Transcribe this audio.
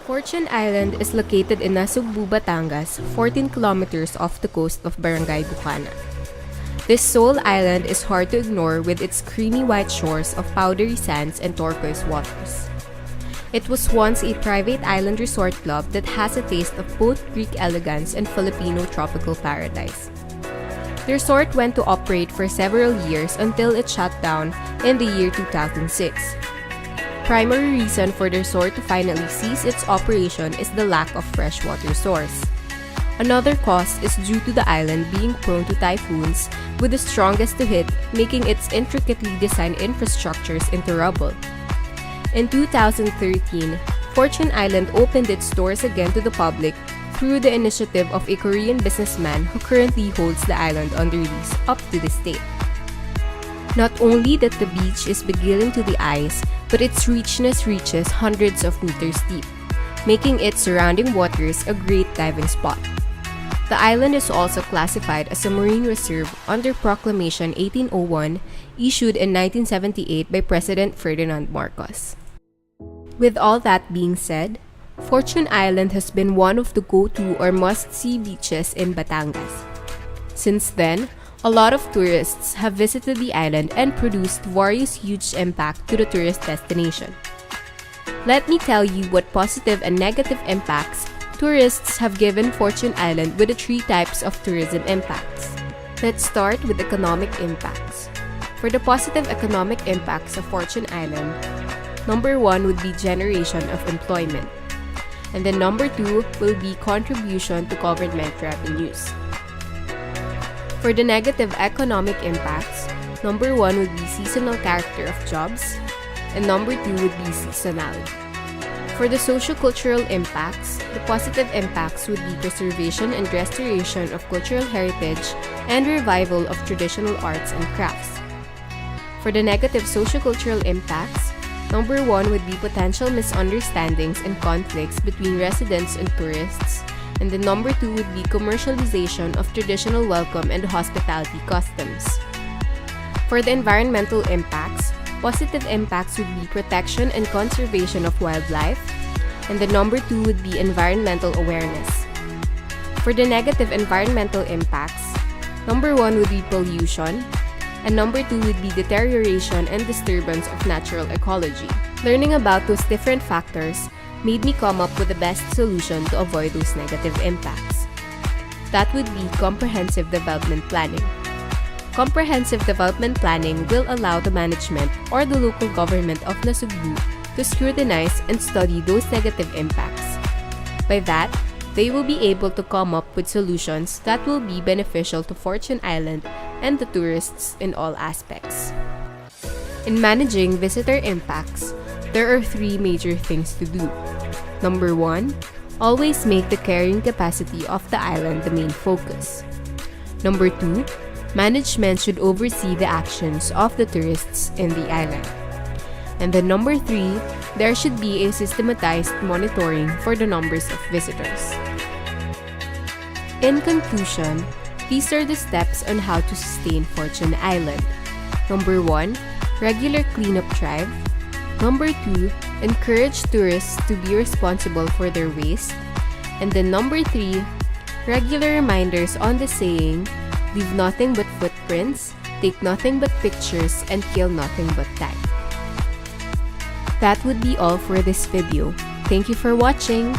Fortune Island is located in Nasugbu, Batangas, 14 kilometers off the coast of Barangay Bukana. This sole island is hard to ignore with its creamy white shores of powdery sands and turquoise waters. It was once a private island resort club that has a taste of both Greek elegance and Filipino tropical paradise. The resort went to operate for several years until it shut down in the year 2006. Primary reason for the resort to finally cease its operation is the lack of freshwater source. Another cause is due to the island being prone to typhoons, with the strongest to hit making its intricately designed infrastructures into rubble. In 2013, Fortune Island opened its doors again to the public through the initiative of a Korean businessman who currently holds the island under lease up to this date. Not only that the beach is beguiling to the eyes, but its richness reaches hundreds of meters deep, making its surrounding waters a great diving spot. The island is also classified as a marine reserve under Proclamation 1801, issued in 1978 by President Ferdinand Marcos. With all that being said, Fortune Island has been one of the go-to or must-see beaches in Batangas. Since then, a lot of tourists have visited the island and produced various huge impact to the tourist destination. Let me tell you what positive and negative impacts tourists have given Fortune Island with the three types of tourism impacts. Let's start with economic impacts. For the positive economic impacts of Fortune Island, number 1 would be generation of employment. And then number 2 will be contribution to government revenues. For the negative economic impacts, number 1 would be seasonal character of jobs, and number 2 would be seasonality. For the socio-cultural impacts, the positive impacts would be preservation and restoration of cultural heritage and revival of traditional arts and crafts. For the negative socio-cultural impacts, number 1 would be potential misunderstandings and conflicts between residents and tourists, and the number 2 would be commercialization of traditional welcome and hospitality customs. For the environmental impacts, positive impacts would be protection and conservation of wildlife, and the number 2 would be environmental awareness. For the negative environmental impacts, number 1 would be pollution, and number 2 would be deterioration and disturbance of natural ecology. Learning about those different factors made me come up with the best solution to avoid those negative impacts. That would be comprehensive development planning. Comprehensive development planning will allow the management or the local government of Nasugbu to scrutinize and study those negative impacts. By that, they will be able to come up with solutions that will be beneficial to Fortune Island and the tourists in all aspects. In managing visitor impacts, there are 3 major things to do. Number 1, always make the carrying capacity of the island the main focus. Number 2, management should oversee the actions of the tourists in the island. And then number 3, there should be a systematized monitoring for the numbers of visitors. In conclusion, these are the steps on how to sustain Fortune Island. Number 1, regular cleanup drive. Number 2, encourage tourists to be responsible for their waste. And then number 3, regular reminders on the saying, leave nothing but footprints, take nothing but pictures, and kill nothing but time. That would be all for this video. Thank you for watching!